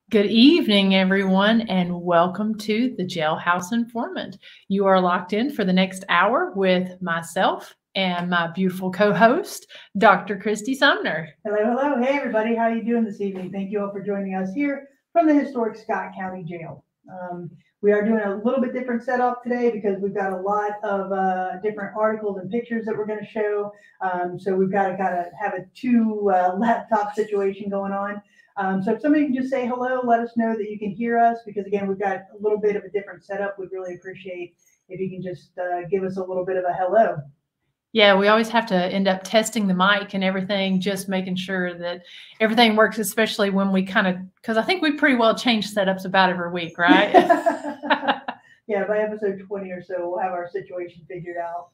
Good evening, everyone, and welcome to the Jailhouse Informant. You are locked in for the next hour with myself and my beautiful co-host, Dr. Christy Sumner. Hello, hello. Hey, everybody. How are you doing this evening? Thank you all for joining us here from the historic Scott County Jail. We are doing a little bit different setup today because we've got a lot of different articles and pictures that we're going to show. So we've got to have a two laptop situation going on. So if somebody can just say hello, let us know that you can hear us, because again, we've got a little bit of a different setup. We'd really appreciate if you can just give us a little bit of a hello. Yeah, we always have to end up testing the mic and everything, just making sure that everything works, especially when we because I think we pretty well change setups about every week, right? Yeah, by episode 20 or so, we'll have our situation figured out.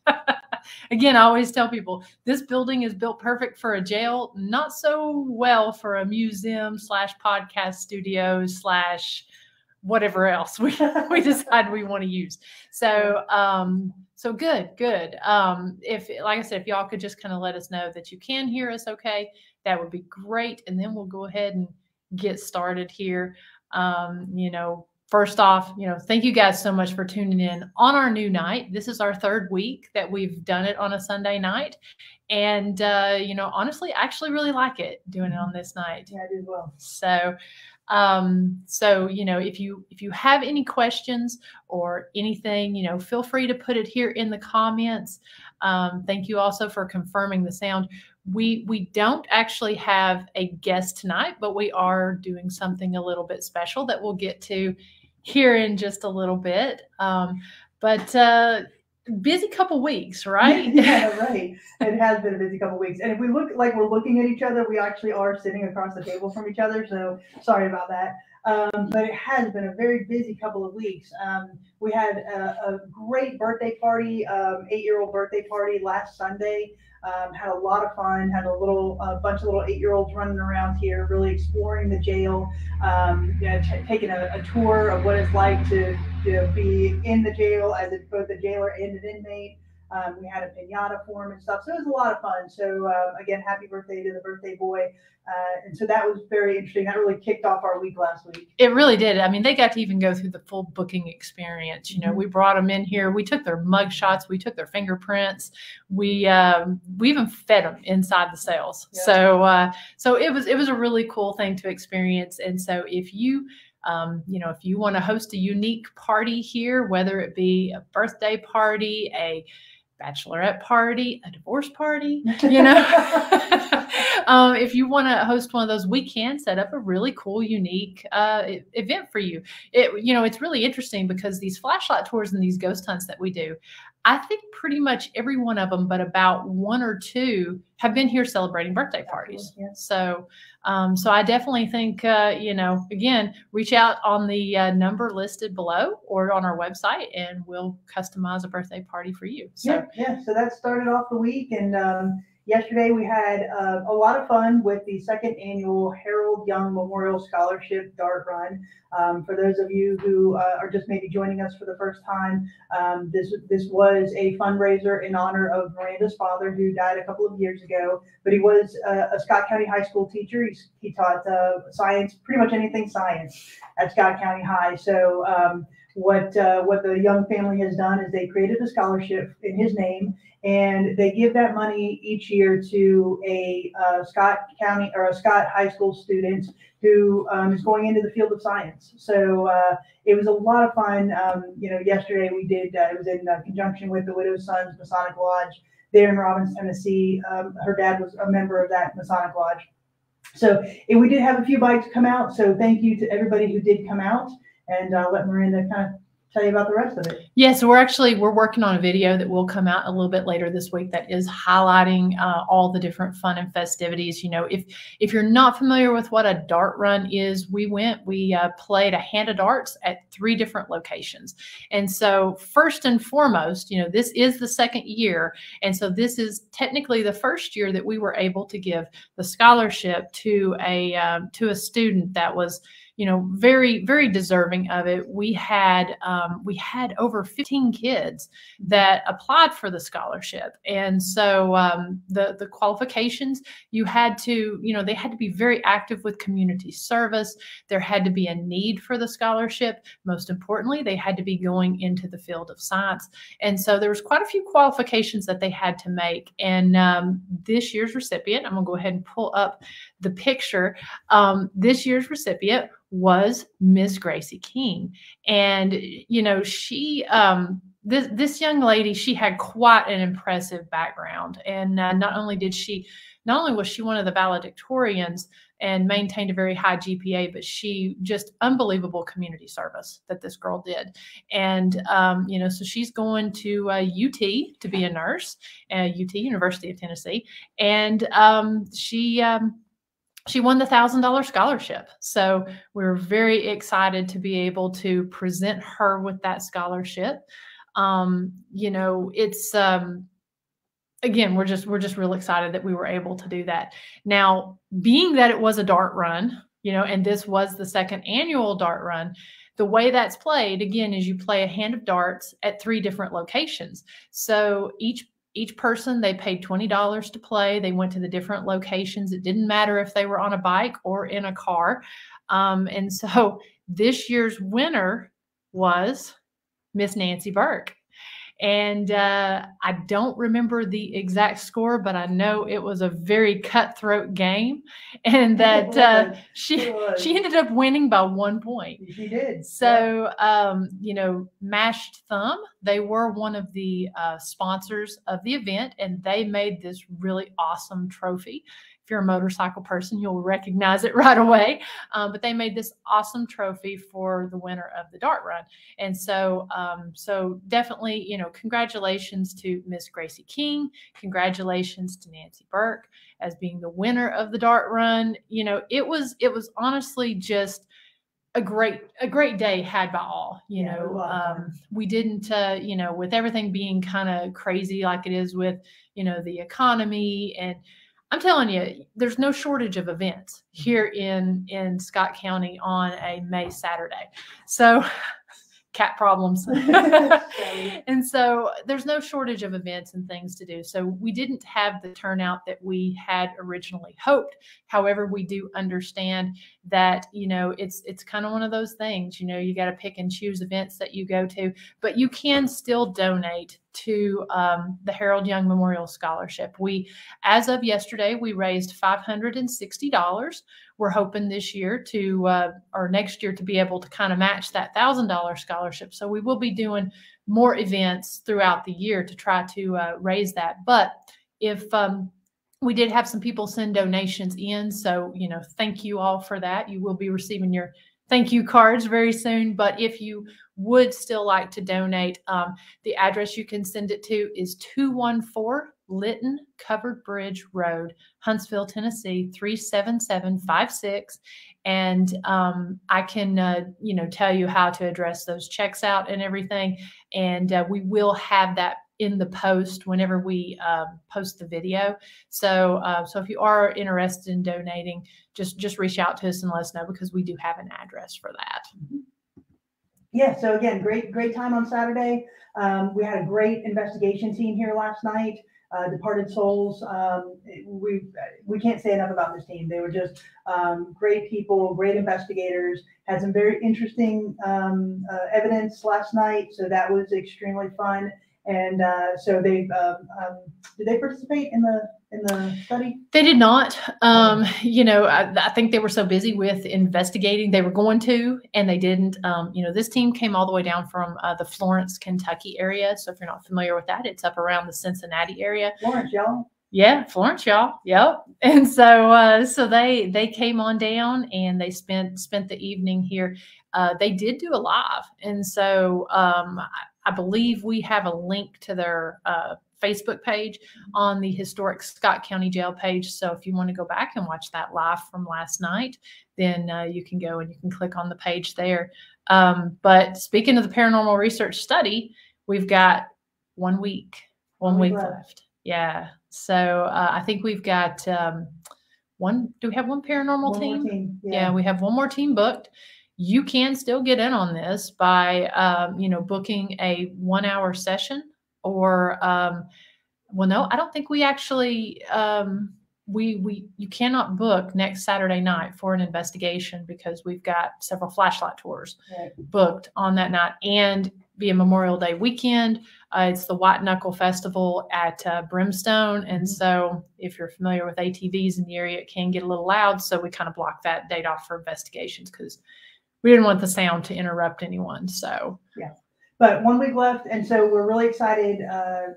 Again, I always tell people this building is built perfect for a jail, not so well for a museum / podcast studio / whatever else we decide we want to use. So, so good. If, like I said, if y'all could just kind of let us know that you can hear us okay, that would be great. And then we'll go ahead and get started here. First off, thank you guys so much for tuning in on our new night. This is our third week that we've done it on a Sunday night. And, honestly, I actually really like it doing it on this night. Yeah, I do as well. So, if you have any questions or anything, feel free to put it here in the comments. Thank you also for confirming the sound. We don't actually have a guest tonight, but we are doing something a little bit special that we'll get to here in just a little bit. But busy couple weeks, right? Yeah, right. It has been a busy couple weeks. And if we look like we're looking at each other, we actually are sitting across the table from each other. So sorry about that. But it has been a very busy couple of weeks. We had a great birthday party, 8-year-old birthday party last Sunday. Had a lot of fun, had a bunch of little 8-year-olds running around here, really exploring the jail, taking a tour of what it's like to be in the jail as both a jailer and an inmate. We had a piñata form and stuff, so it was a lot of fun. So again, happy birthday to the birthday boy. And so that was very interesting. That really kicked off our week last week. It really did. I mean, they got to even go through the full booking experience. We brought them in here. We took their mug shots. We took their fingerprints. We even fed them inside the cells. Yeah. So it was a really cool thing to experience. And so if you want to host a unique party here, whether it be a birthday party, a bachelorette party, a divorce party, if you want to host one of those, we can set up a really cool, unique event for you. It's really interesting because these flashlight tours and these ghost hunts that we do, I think pretty much every one of them, but about one or two have been here celebrating birthday parties. Yeah. So I definitely think, again, reach out on the number listed below or on our website, and we'll customize a birthday party for you. So yeah. So that started off the week, and yesterday we had a lot of fun with the second annual Harold Young Memorial Scholarship Dart Run. For those of you who are just maybe joining us for the first time, this was a fundraiser in honor of Miranda's father, who died a couple of years ago. But he was a Scott County High School teacher. He taught science, pretty much anything science at Scott County High. So what the Young family has done is they created a scholarship in his name, and they give that money each year to a Scott County or a Scott High School student who is going into the field of science. So it was a lot of fun. Yesterday we did, it was in conjunction with the Widow's Sons Masonic Lodge there in Robbins, Tennessee. Her dad was a member of that Masonic Lodge. So we did have a few bikes come out. So thank you to everybody who did come out, and let Miranda kind of tell you about the rest of it. Yeah, so we're working on a video that will come out a little bit later this week that is highlighting all the different fun and festivities. If you're not familiar with what a dart run is, we played a hand of darts at 3 different locations. And so first and foremost, this is the second year. And so this is technically the first year that we were able to give the scholarship to a student that was very, very deserving of it. We had over 15 kids that applied for the scholarship. And so the qualifications, they had to be very active with community service. There had to be a need for the scholarship. Most importantly, they had to be going into the field of science. And so there was quite a few qualifications that they had to make. And this year's recipient, I'm going to go ahead and pull up the picture. This year's recipient was Miss Gracie King. And, she, this young lady, she had quite an impressive background. And not only was she one of the valedictorians and maintained a very high GPA, but she just unbelievable community service that this girl did. And, so she's going to UT to be a nurse, UT, University of Tennessee. And she won the $1,000 scholarship. So we're very excited to be able to present her with that scholarship. It's, again, we're just real excited that we were able to do that. Now, being that it was a dart run, and this was the second annual dart run, the way that's played, again, is you play a hand of darts at 3 different locations. So each person, they paid $20 to play. They went to the different locations. It didn't matter if they were on a bike or in a car. And so this year's winner was Miss Nancy Burke. And I don't remember the exact score, but I know it was a very cutthroat game, and that she ended up winning by 1 point. She did. So, Mashed Thumb, they were one of the sponsors of the event, and they made this really awesome trophy. If you're a motorcycle person, you'll recognize it right away. But they made this awesome trophy for the winner of the dart run. And so, definitely, congratulations to Miss Gracie King. Congratulations to Nancy Burke as being the winner of the dart run. It was honestly just a great day had by all. We didn't, with everything being kind of crazy like it is with, the economy, and I'm telling you, there's no shortage of events here in Scott County on a May Saturday. So cat problems. And so there's no shortage of events and things to do. So we didn't have the turnout that we had originally hoped. However, we do understand that, it's kind of one of those things, you got to pick and choose events that you go to, but you can still donate to the Harold Young Memorial Scholarship. As of yesterday, we raised $560. We're hoping this year or next year to be able to kind of match that $1,000 scholarship. So we will be doing more events throughout the year to try to raise that. But if we did have some people send donations in, so thank you all for that. You will be receiving your thank you cards very soon. But if you would still like to donate, the address you can send it to is 214 Lytton Covered Bridge Road, Huntsville, Tennessee, 37756. And I can, tell you how to address those checks out and everything. And we will have that in the post whenever we post the video. So if you are interested in donating, just reach out to us and let us know, because we do have an address for that. Yeah. So again, great time on Saturday. We had a great investigation team here last night. Departed Souls. We can't say enough about this team. They were just great people, great investigators, had some very interesting evidence last night. So that was extremely fun. And so they did they participate in the study? They did not. I think they were so busy with investigating, they were going to, and they didn't. This team came all the way down from the Florence, Kentucky area. So if you're not familiar with that, it's up around the Cincinnati area. Florence, y'all. Yeah, Florence, y'all. Yep. And so they came on down and they spent the evening here. They did do a live, and so I believe we have a link to their Facebook page on the historic Scott County Jail page. So if you want to go back and watch that live from last night, then you can go and you can click on the page there. But speaking of the paranormal research study, we've got 1 week left. Yeah. So I think we've got Do we have one paranormal One team? more team. Yeah, we have one more team booked. You can still get in on this by, booking a 1 hour session or, well, no, I don't think we actually, you cannot book next Saturday night for an investigation because we've got several flashlight tours booked on that night and via Memorial Day weekend. It's the White Knuckle Festival at Brimstone. And so if you're familiar with ATVs in the area, it can get a little loud. So we kind of blocked that date off for investigations because we didn't want the sound to interrupt anyone. So, yeah. But 1 week left, and so we're really excited.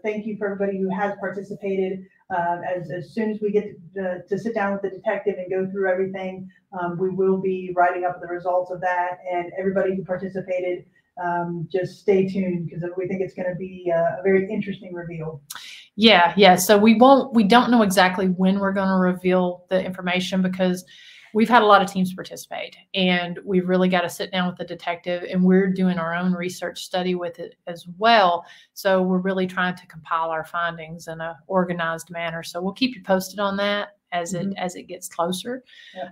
Thank you for everybody who has participated. As soon as we get to sit down with the detective and go through everything, we will be writing up the results of that. And everybody who participated, just stay tuned because we think it's going to be a very interesting reveal. Yeah. So we don't know exactly when we're going to reveal the information because we've had a lot of teams participate and we've really got to sit down with the detective and we're doing our own research study with it as well. So we're really trying to compile our findings in an organized manner. So we'll keep you posted on that as it gets closer. Yeah.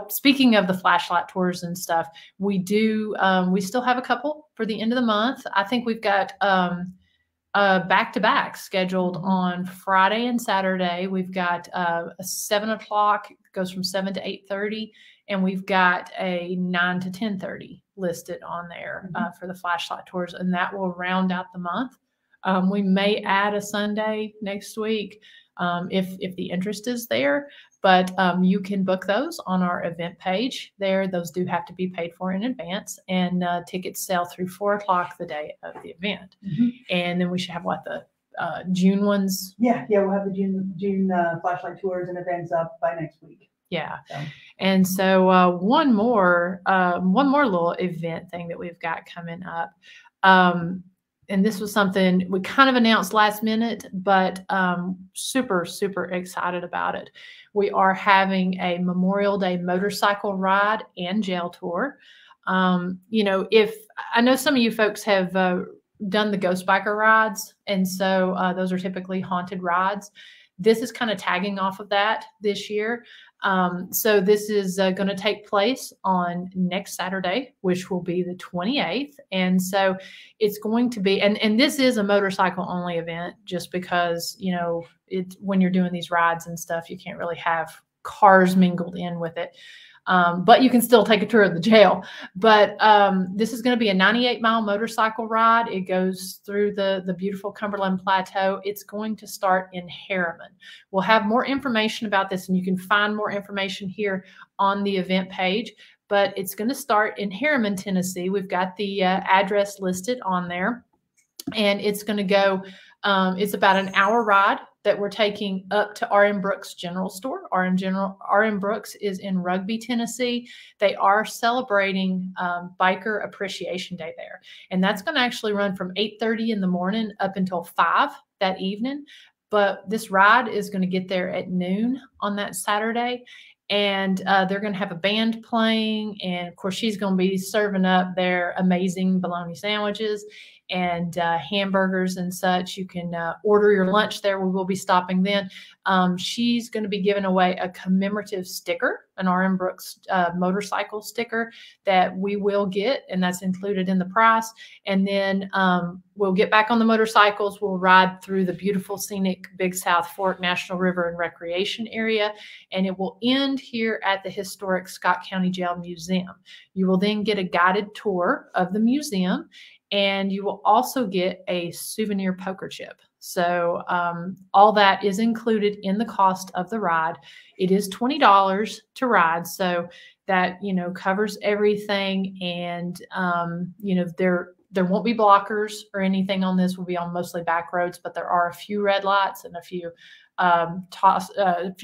Speaking of the flashlight tours and stuff, we still have a couple for the end of the month. I think we've got, back-to-back scheduled on Friday and Saturday. We've got a 7 o'clock, goes from 7 to 8:30, and we've got a 9 to 10:30 listed on there for the flashlight tours, and that will round out the month. We may add a Sunday next week if the interest is there, but you can book those on our event page there. Those do have to be paid for in advance, and tickets sell through 4 o'clock the day of the event. And then we should have the June ones. Yeah, we'll have the June flashlight tours and events up by next week. Yeah. And so one more little event thing that we've got coming up. And this was something we kind of announced last minute, but super, super excited about it. We are having a Memorial Day motorcycle ride and jail tour. If I know some of you folks have done the ghost biker rides, and so those are typically haunted rides. This is kind of tagging off of that this year. So this is going to take place on next Saturday, which will be the 28th. And so it's going to be, and this is a motorcycle only event just because, when you're doing these rides and stuff, you can't really have cars mingled in with it. But you can still take a tour of the jail. But this is going to be a 98-mile motorcycle ride. It goes through the beautiful Cumberland Plateau. It's going to start in Harriman. We'll have more information about this, and you can find more information here on the event page. But it's going to start in Harriman, Tennessee. We've got the address listed on there. And it's going to go, it's about an hour ride that we're taking up to R.M. Brooks General Store. R.M. Brooks is in Rugby, Tennessee. They are celebrating Biker Appreciation Day there. And that's going to actually run from 8:30 in the morning up until 5 that evening. But this ride is going to get there at noon on that Saturday. And they're going to have a band playing. And, of course, she's going to be serving up their amazing bologna sandwiches and hamburgers and such. You can order your lunch there. We will be stopping then. She's going to be giving away a commemorative sticker, an R.M. Brooks motorcycle sticker that we will get, and that's included in the price. And then we'll get back on the motorcycles. We'll ride through the beautiful scenic Big South Fork National River and Recreation Area, and it will end here at the historic Scott County Jail Museum. You will then get a guided tour of the museum, and you will also get a souvenir poker chip. So all that is included in the cost of the ride. It is $20 to ride. So that, covers everything. And, there won't be blockers or anything on this. We'll be on mostly back roads, but there are a few red lights and a few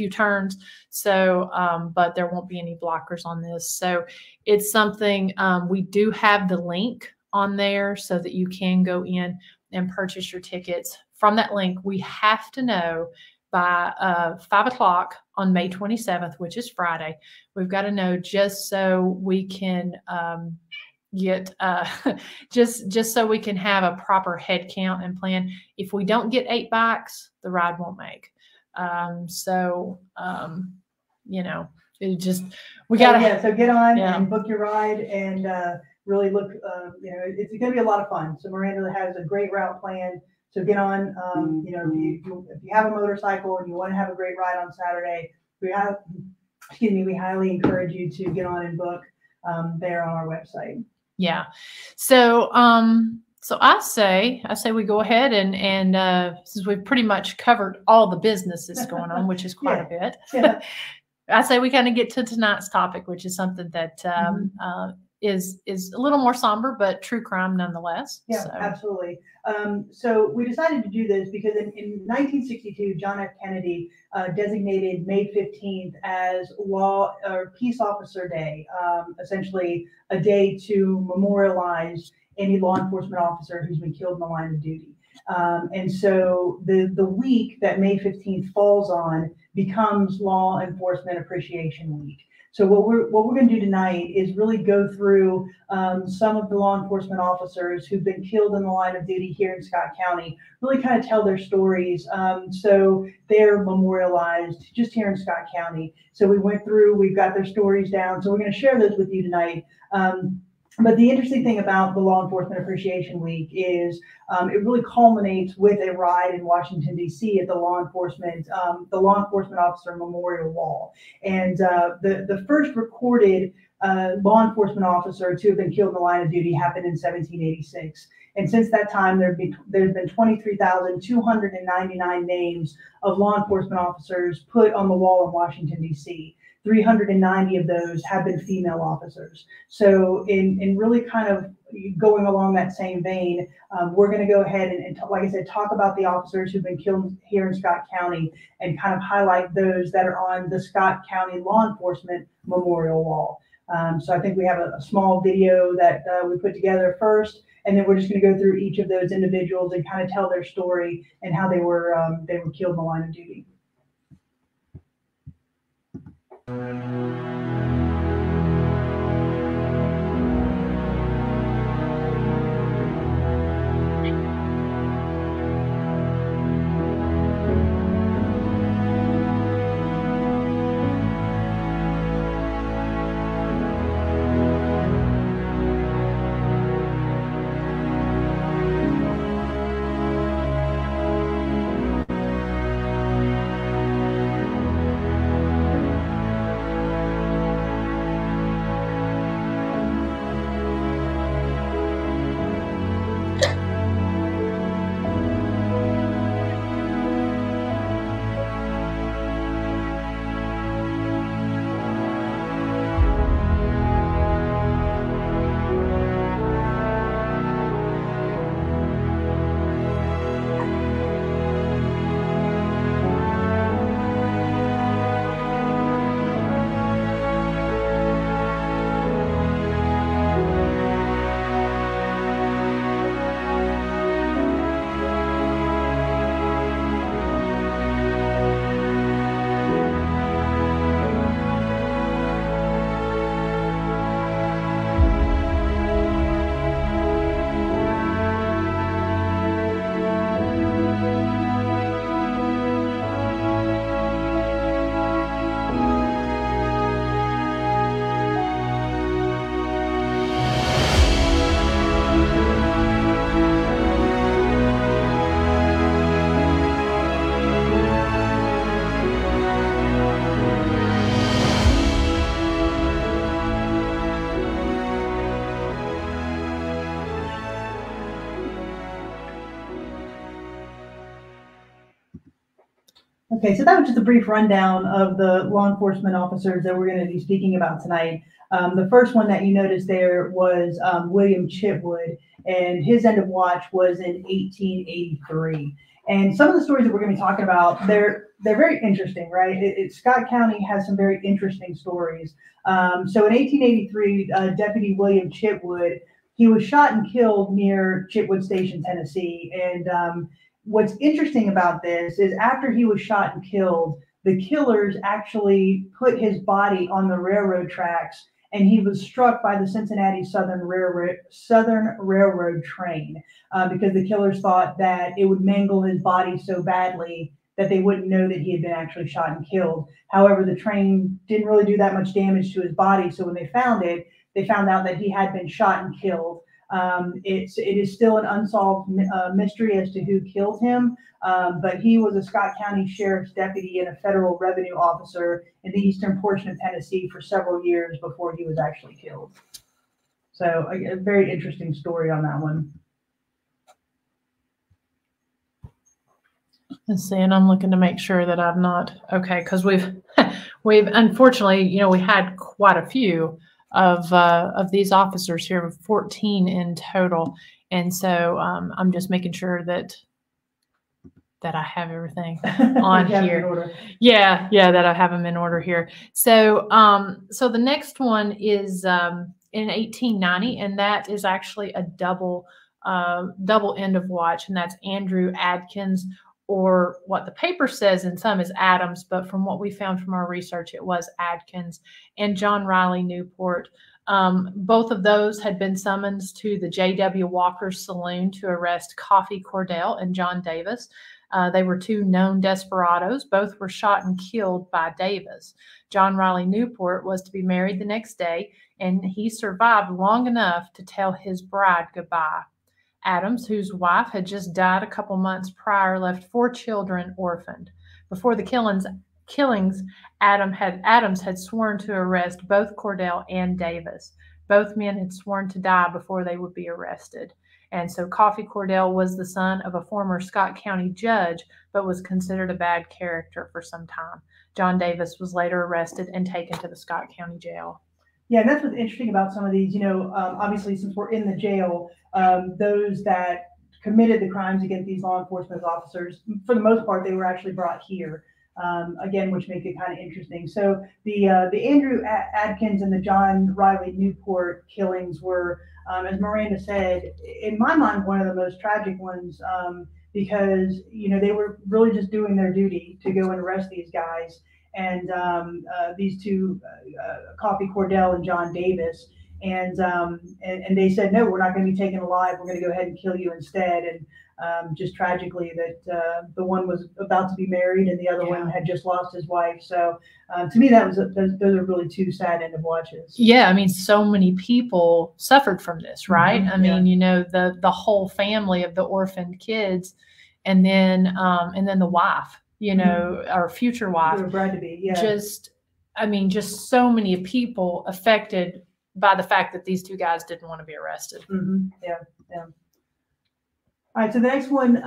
turns. So, but there won't be any blockers on this. So it's something, we do have the link on there so that you can go in and purchase your tickets from that link. We have to know by 5 o'clock on May 27th, which is Friday. We've got to know just so we can get just so we can have a proper head count and plan. If we don't get 8 bikes, the ride won't make. You know, it just, we got to. So get on and book your ride and really look, you know, it's going to be a lot of fun. So Miranda has a great route planned. So get on, you know, if you have a motorcycle and you want to have a great ride on Saturday, we highly encourage you to get on and book there on our website. Yeah. So, so I say we go ahead and since we've pretty much covered all the business that's going on, which is quite a bit, I say we kind of get to tonight's topic, which is something that is a little more somber, but true crime nonetheless. Yeah, absolutely. So we decided to do this because in 1962, John F. Kennedy designated May 15th as Peace Officer Day, essentially a day to memorialize any law enforcement officer who's been killed in the line of duty. And so the week that May 15th falls on becomes Law Enforcement Appreciation Week. So what we're going to do tonight is really go through some of the law enforcement officers who've been killed in the line of duty here in Scott County, really kind of tell their stories. So they're memorialized just here in Scott County. So we've got their stories down. So we're going to share those with you tonight. But the interesting thing about the Law Enforcement Appreciation Week is it really culminates with a ride in Washington, D.C. at the Law Enforcement Officer Memorial Wall. And the first recorded law enforcement officer to have been killed in the line of duty happened in 1786. And since that time, there's been 23,299 names of law enforcement officers put on the wall in Washington, D.C. 390 of those have been female officers. So in really kind of going along that same vein, we're going to go ahead and like I said, talk about the officers who've been killed here in Scott County and kind of highlight those that are on the Scott County Law Enforcement Memorial Wall. So I think we have a small video that we put together first, and then we're just going to go through each of those individuals and kind of tell their story and how they were killed in the line of duty. Okay, so that was just a brief rundown of the law enforcement officers that we're going to be speaking about tonight. The first one that you noticed there was William Chitwood, and his end of watch was in 1883. And some of the stories that we're going to be talking about, they're very interesting, right? Scott County has some very interesting stories. So in 1883, Deputy William Chitwood, he was shot and killed near Chitwood Station, Tennessee. And what's interesting about this is after he was shot and killed, the killers actually put his body on the railroad tracks, and he was struck by the Cincinnati Southern Railroad train because the killers thought that it would mangle his body so badly that they wouldn't know that he had been actually shot and killed. However, the train didn't really do that much damage to his body. So when they found it, they found out that he had been shot and killed. It is still an unsolved mystery as to who killed him, but he was a Scott County Sheriff's deputy and a federal revenue officer in the eastern portion of Tennessee for several years before he was actually killed. So a very interesting story on that one. Let's see, and I'm looking to make sure that I'm not okay, because we've unfortunately, we had quite a few of these officers here, 14 in total, and so I'm just making sure that I have everything on here. Yeah, that I have them in order here. So so the next one is in 1890, and that is actually a double end of watch, and that's Andrew Adkins, or what the paper says in some is Adams, but from what we found from our research, it was Adkins, and John Riley Newport. Both of those had been summoned to the J.W. Walker's Saloon to arrest Coffee Cordell and John Davis. They were two known desperados. Both were shot and killed by Davis. John Riley Newport was to be married the next day, and he survived long enough to tell his bride goodbye. Adams, whose wife had just died a couple months prior, left 4 children orphaned. Before the killings, Adams had sworn to arrest both Cordell and Davis. Both men had sworn to die before they would be arrested. And so Coffee Cordell was the son of a former Scott County judge, but was considered a bad character for some time. John Davis was later arrested and taken to the Scott County jail. Yeah, and that's what's interesting about some of these. Obviously, since we're in the jail, those that committed the crimes against these law enforcement officers, for the most part, they were actually brought here. Again, which make it kind of interesting. So the Andrew Adkins and the John Riley Newport killings were, as Miranda said, in my mind, one of the most tragic ones, because they were really just doing their duty to go and arrest these guys. And these two, Coffee Cordell and John Davis, and they said, no, we're not going to be taken alive. We're going to go ahead and kill you instead. And just tragically, that the one was about to be married and the other one had just lost his wife. So to me, those are really two sad end of watches. Yeah, I mean, so many people suffered from this, right? Mm-hmm. I mean, the whole family of the orphaned kids, and then the wife. Our future wife. We were glad to be, yeah. Just so many people affected by the fact that these two guys didn't want to be arrested. Mm-hmm. Yeah. All right, so the next one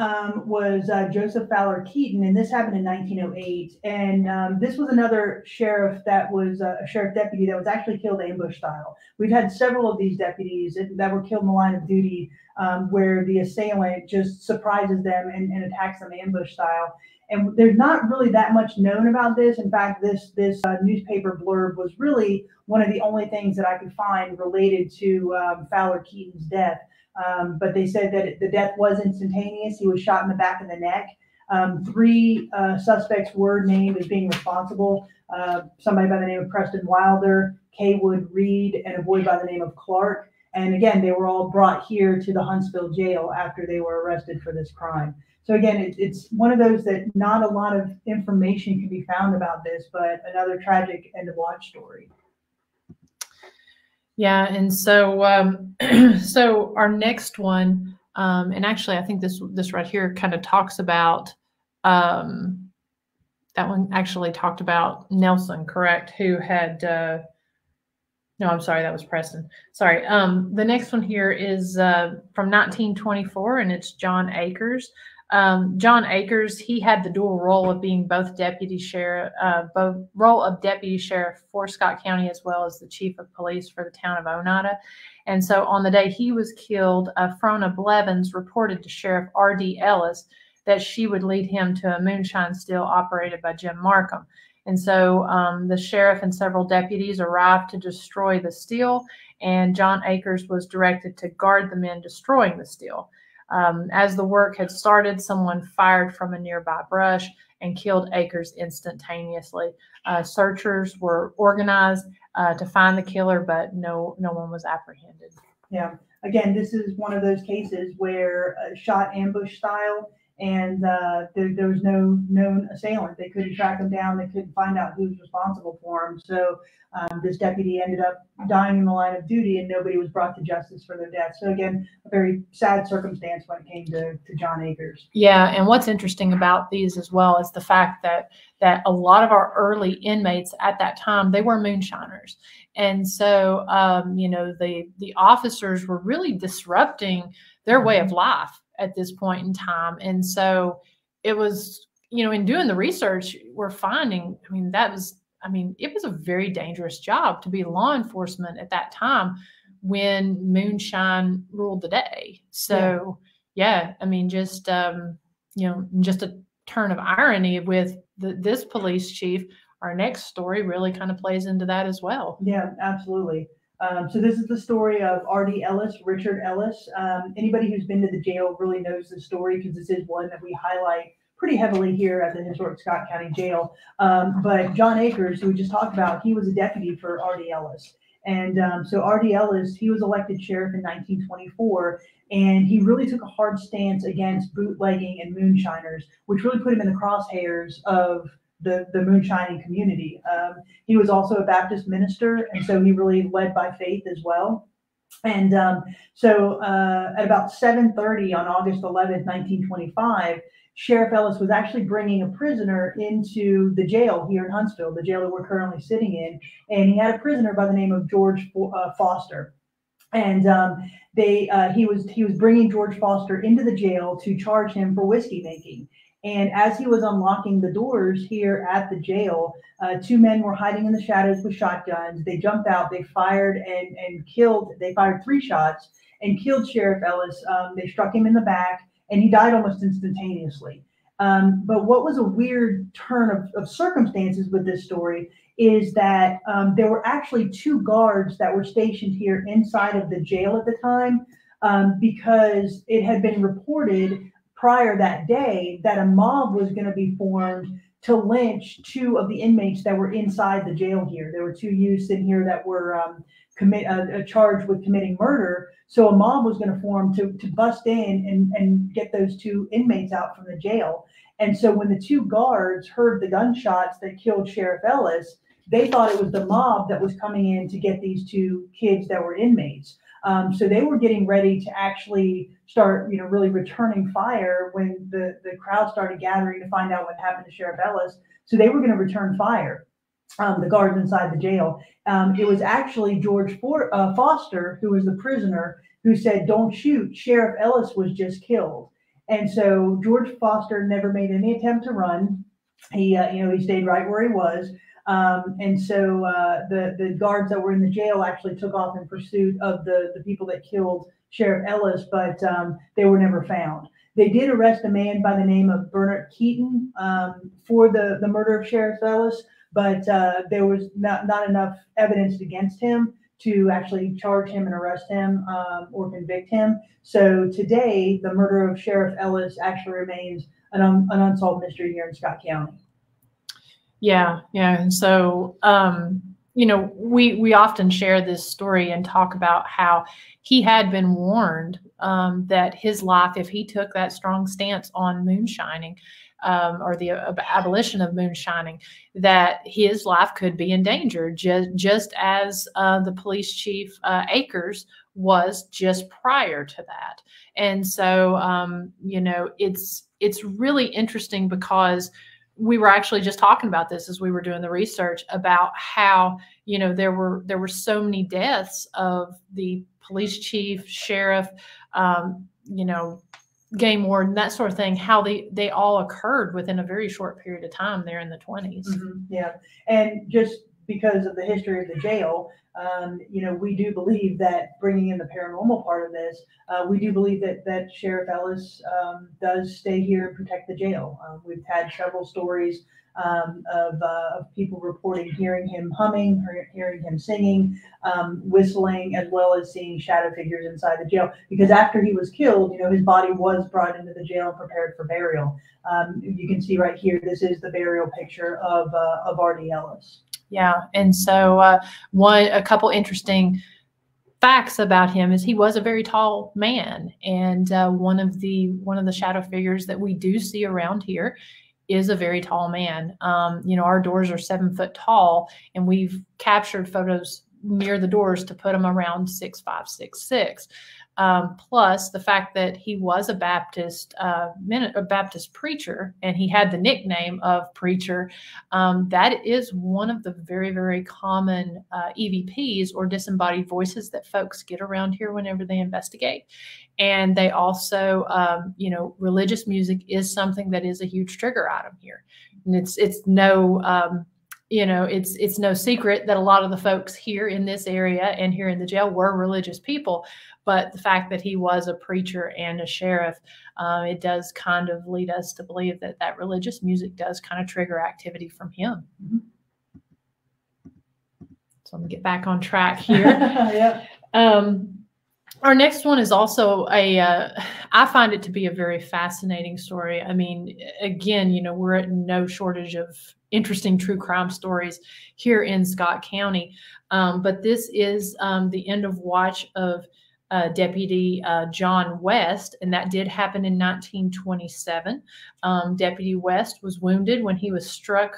was Joseph Fowler Keaton, and this happened in 1908. And this was another sheriff that was a sheriff deputy that was actually killed ambush style. We've had several of these deputies that were killed in the line of duty where the assailant just surprises them and attacks them ambush style. And there's not really that much known about this. In fact, this newspaper blurb was really one of the only things that I could find related to Fowler Keaton's death. But they said that the death was instantaneous. He was shot in the back of the neck. 3 suspects were named as being responsible. Somebody by the name of Preston Wilder, Kaywood Reed, and a boy by the name of Clark. And again, they were all brought here to the Huntsville jail after they were arrested for this crime. So again, it's one of those that not a lot of information can be found about this, but another tragic end of watch story. Yeah, and so so our next one, and actually I think this right here kind of talks about that one actually talked about Nelson, correct? Who had no, I'm sorry, that was Preston. Sorry. The next one here is from 1924, and it's John Akers. John Akers, he had the dual role of being both deputy sheriff for Scott County, as well as the chief of police for the town of Oneida. And so on the day he was killed, Frona Blevins reported to Sheriff R.D. Ellis that she would lead him to a moonshine still operated by Jim Markham. And so the sheriff and several deputies arrived to destroy the still, and John Akers was directed to guard the men destroying the still. As the work had started, someone fired from a nearby brush and killed Akers instantaneously. Searchers were organized to find the killer, but no one was apprehended. Yeah. Again, this is one of those cases where shot ambush style, and there was no known assailant. They couldn't track him down. They couldn't find out who was responsible for him. So this deputy ended up dying in the line of duty, and nobody was brought to justice for their death. So again, a very sad circumstance when it came to John Akers. Yeah, and what's interesting about these as well is the fact that a lot of our early inmates at that time, they were moonshiners. And so, the officers were really disrupting their way of life at this point in time. And so it was, in doing the research, we're finding, it was a very dangerous job to be law enforcement at that time when moonshine ruled the day. So, just a turn of irony with this police chief. Our next story really kind of plays into that as well. Yeah, absolutely. So this is the story of R.D. Ellis, Richard Ellis. Anybody who's been to the jail really knows the story because this is one that we highlight pretty heavily here at the historic Scott County Jail. But John Akers, who we just talked about, he was a deputy for R.D. Ellis. And so R.D. Ellis, he was elected sheriff in 1924, and he really took a hard stance against bootlegging and moonshiners, which really put him in the crosshairs of the moonshining community. He was also a Baptist minister, and so he really led by faith as well. And so at about 7:30 on August 11th, 1925, Sheriff Ellis was actually bringing a prisoner into the jail here in Huntsville, the jail that we're currently sitting in, and he had a prisoner by the name of George Foster. And he was bringing George Foster into the jail to charge him for whiskey making. And as he was unlocking the doors here at the jail, two men were hiding in the shadows with shotguns. They jumped out, they fired and killed. They fired 3 shots and killed Sheriff Ellis. They struck him in the back, and he died almost instantaneously. But what was a weird turn of circumstances with this story is that there were actually 2 guards that were stationed here inside of the jail at the time, because it had been reported prior that day that a mob was going to be formed to lynch 2 of the inmates that were inside the jail here. There were 2 youths in here that were charged with committing murder. So a mob was going to form to bust in and get those 2 inmates out from the jail. And so when the 2 guards heard the gunshots that killed Sheriff Ellis, they thought it was the mob that was coming in to get these 2 kids that were inmates. So they were getting ready to actually start, really returning fire when the crowd started gathering to find out what happened to Sheriff Ellis. So they were going to return fire, the guards inside the jail. It was actually George Foster, who was the prisoner, who said, "Don't shoot, Sheriff Ellis was just killed." And so George Foster never made any attempt to run. He stayed right where he was. And so the guards that were in the jail actually took off in pursuit of the people that killed Sheriff Ellis, but they were never found. They did arrest a man by the name of Bernard Keaton for the murder of Sheriff Ellis, but there was not enough evidence against him to actually charge him and arrest him or convict him. So today, the murder of Sheriff Ellis actually remains an unsolved mystery here in Scott County. Yeah. And so, we often share this story and talk about how he had been warned that his life, if he took that strong stance on moonshining or the abolition of moonshining, that his life could be in danger, just as the police chief Akers was just prior to that. And so, it's really interesting because we were actually just talking about this as we were doing the research about how, there were so many deaths of the police chief, sheriff, game warden, that sort of thing, how they all occurred within a very short period of time there in the 20s. Mm-hmm. Yeah. And just because of the history of the jail, we do believe that bringing in the paranormal part of this, we do believe that Sheriff Ellis does stay here and protect the jail. We've had several stories of people reporting hearing him humming, hearing him singing, whistling, as well as seeing shadow figures inside the jail. Because after he was killed, his body was brought into the jail and prepared for burial. You can see right here, this is the burial picture of R.D. Ellis. Yeah. And so a couple interesting facts about him is he was a very tall man, and one of the shadow figures that we do see around here is a very tall man. Our doors are 7 foot tall, and we've captured photos near the doors to put him around 6'5", 6'6". Plus the fact that he was a Baptist preacher, and he had the nickname of preacher. That is one of the very, very common EVPs, or disembodied voices, that folks get around here whenever they investigate. And they also, religious music is something that is a huge trigger item here. And it's no secret that a lot of the folks here in this area and here in the jail were religious people. But the fact that he was a preacher and a sheriff, it does kind of lead us to believe that that religious music does kind of trigger activity from him. Mm-hmm. So I'm going to get back on track here. Yeah. Our next one is also I find it to be a very fascinating story. I mean, again, we're at no shortage of interesting true crime stories here in Scott County. But this is the end of watch of Deputy John West, and that did happen in 1927. Deputy West was wounded when he was struck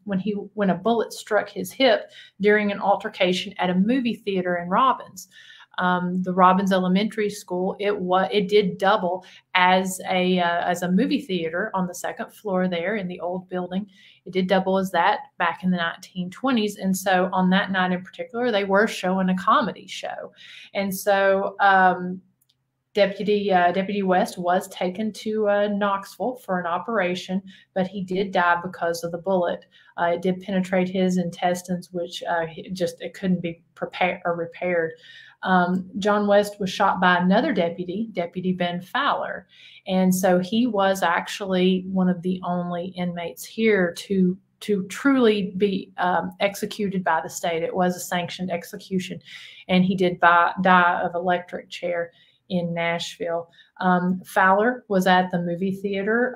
when a bullet struck his hip during an altercation at a movie theater in Robbins. The Robbins Elementary School, it did double as a movie theater on the second floor there in the old building. It did double as that back in the 1920s. And so on that night in particular, they were showing a comedy show. And so Deputy West was taken to Knoxville for an operation, but he did die because of the bullet. It did penetrate his intestines, which it couldn't be repaired. John West was shot by another Deputy Ben Fowler. And so he was actually one of the only inmates here to truly be executed by the state. It was a sanctioned execution, and he did die of electric chair in Nashville. Fowler was at the movie theater.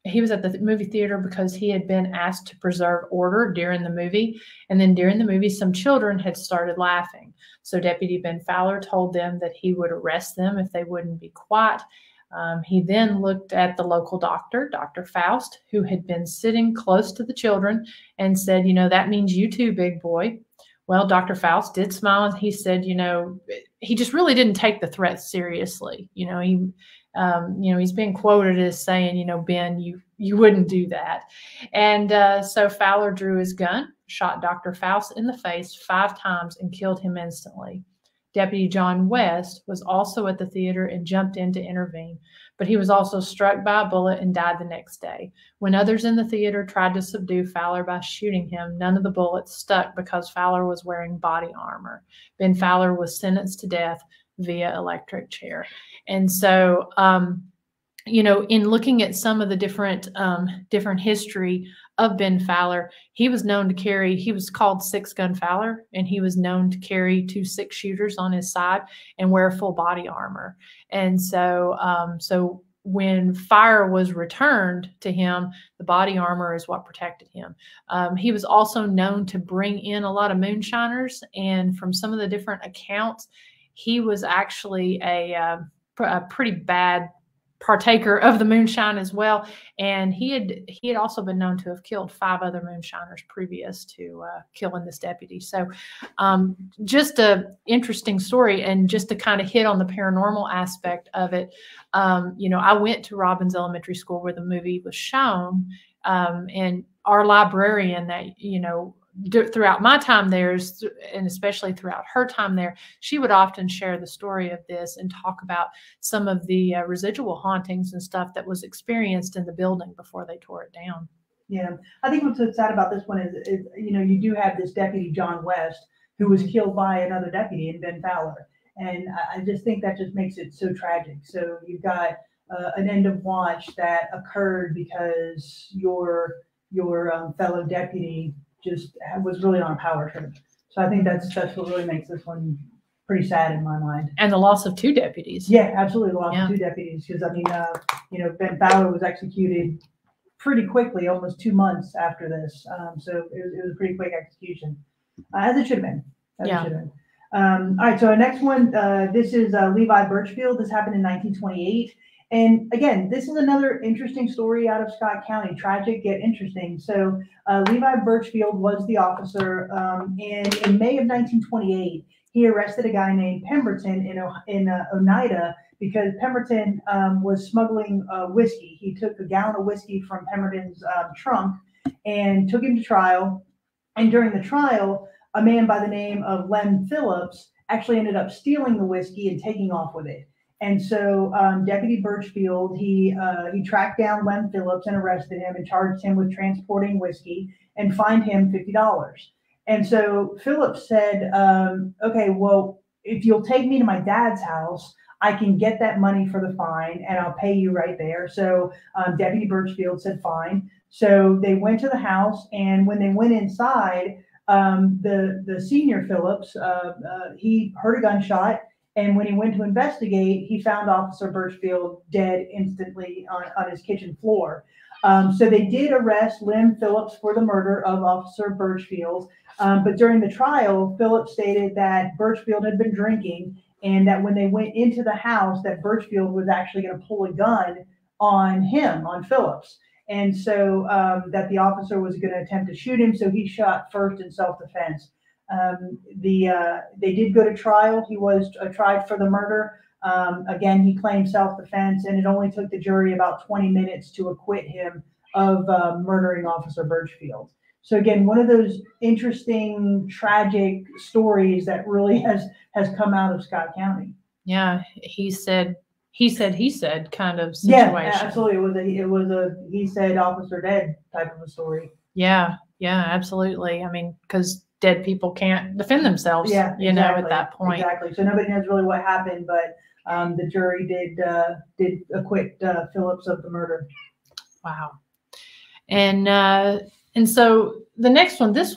He was at the movie theater because he had been asked to preserve order during the movie. And then during the movie, some children had started laughing. So Deputy Ben Fowler told them that he would arrest them if they wouldn't be quiet. He then looked at the local doctor, Dr. Faust, who had been sitting close to the children, and said, that means you too, big boy. Well, Dr. Faust did smile, and he said, he just really didn't take the threat seriously. He's been quoted as saying, Ben, you wouldn't do that. And so Fowler drew his gun, shot Dr. Faust in the face 5 times, and killed him instantly. Deputy John West was also at the theater and jumped in to intervene, but he was also struck by a bullet and died the next day. When others in the theater tried to subdue Fowler by shooting him, none of the bullets stuck because Fowler was wearing body armor. Ben Fowler was sentenced to death via electric chair. And so, in looking at some of the different history of Ben Fowler, he was called 6-gun Fowler, and he was known to carry 2 6-shooters on his side and wear full body armor. And so when fire was returned to him, the body armor is what protected him. He was also known to bring in a lot of moonshiners, and from some of the different accounts, he was actually a pretty bad partaker of the moonshine as well. And he had also been known to have killed 5 other moonshiners previous to killing this deputy. So just a interesting story. And just to kind of hit on the paranormal aspect of it, I went to Robbins Elementary School where the movie was shown, and our librarian that, throughout my time there, and especially throughout her time there, she would often share the story of this and talk about some of the residual hauntings and stuff that was experienced in the building before they tore it down. Yeah, I think what's so sad about this one is you do have this Deputy John West who was killed by another deputy in Ben Fowler, and I just think that just makes it so tragic. So you've got an end of watch that occurred because your fellow deputy just was really on a power trip. So I think that's what really makes this one pretty sad in my mind. And the loss of 2 deputies. Yeah, absolutely, the loss of 2 deputies. Because Ben Fowler was executed pretty quickly, almost 2 months after this. So it was a pretty quick execution, as it should have been. All right, so our next one, this is Levi Birchfield. This happened in 1928. And again, this is another interesting story out of Scott County, tragic yet interesting. So Levi Birchfield was the officer, and in May of 1928, he arrested a guy named Pemberton in Oneida because Pemberton was smuggling whiskey. He took a gallon of whiskey from Pemberton's trunk and took him to trial. And during the trial, a man by the name of Lindsey Phillips actually ended up stealing the whiskey and taking off with it. And so Deputy Birchfield, he tracked down Lindsey Phillips and arrested him and charged him with transporting whiskey and fined him $50. And so Phillips said, okay, well, if you'll take me to my dad's house, I can get that money for the fine and I'll pay you right there. So Deputy Birchfield said, fine. So they went to the house, and when they went inside, the senior Phillips, he heard a gunshot. And when he went to investigate, he found Officer Birchfield dead instantly on his kitchen floor. So they did arrest Lindsey Phillips for the murder of Officer Birchfield. But during the trial, Phillips stated that Birchfield had been drinking, and that when they went into the house, that Birchfield was actually going to pull a gun on him, on Phillips. And so that the officer was going to attempt to shoot him. So he shot first in self-defense. They did go to trial. He was tried for the murder. Again, he claimed self-defense, and it only took the jury about 20 minutes to acquit him of murdering Officer Birchfield. So again, one of those interesting, tragic stories that really has come out of Scott County. Yeah, he said kind of situation. Yeah, absolutely. It was a he said officer dead type of a story. Yeah, absolutely. I mean, because dead people can't defend themselves. Yeah, you know, at that point. Exactly. So nobody knows really what happened, but the jury did acquit Phillips of the murder. Wow. And so the next one, this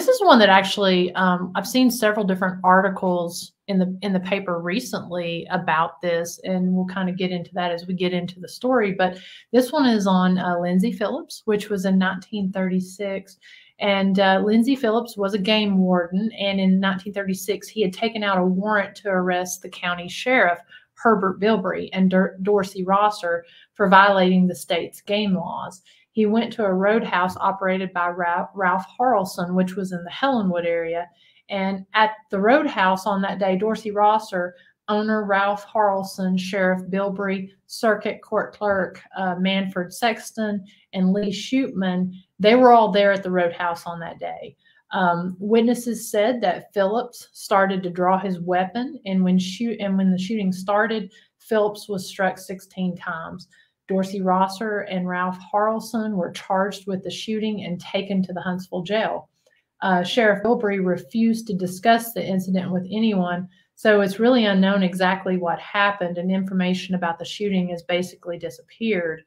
is one that actually I've seen several different articles in the paper recently about this, and we'll kind of get into that as we get into the story. But this one is on Lindsey Phillips, which was in 1936. And Lindsey Phillips was a game warden, and in 1936 he had taken out a warrant to arrest the county sheriff, Herbert Bilbrey, and Dorsey Rosser for violating the state's game laws. He went to a roadhouse operated by Ralph Harrelson, which was in the Helenwood area. And at the roadhouse on that day, Dorsey Rosser, owner Ralph Harrelson, Sheriff Bilbrey, Circuit Court Clerk Manford Sexton, and Lee Shootman, they were all there at the roadhouse on that day. Witnesses said that Phillips started to draw his weapon, and when the shooting started, Phillips was struck 16 times. Dorsey Rosser and Ralph Harrelson were charged with the shooting and taken to the Huntsville jail. Sheriff Bilbrey refused to discuss the incident with anyone, so it's really unknown exactly what happened, and information about the shooting has basically disappeared.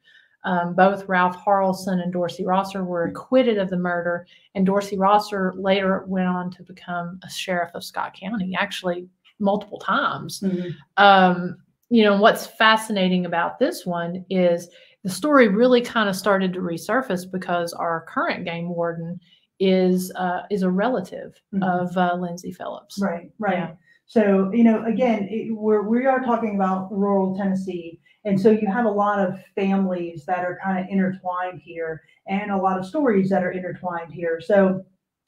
Both Ralph Harrelson and Dorsey Rosser were acquitted of the murder, and Dorsey Rosser later went on to become a sheriff of Scott County, actually multiple times. Mm-hmm. You know, what's fascinating about this one is the story really kind of started to resurface because our current game warden is a relative mm-hmm. of Lindsey Phillips. Right. Yeah. So, you know, again, we are talking about rural Tennessee. And so you have a lot of families that are kind of intertwined here, and a lot of stories that are intertwined here. So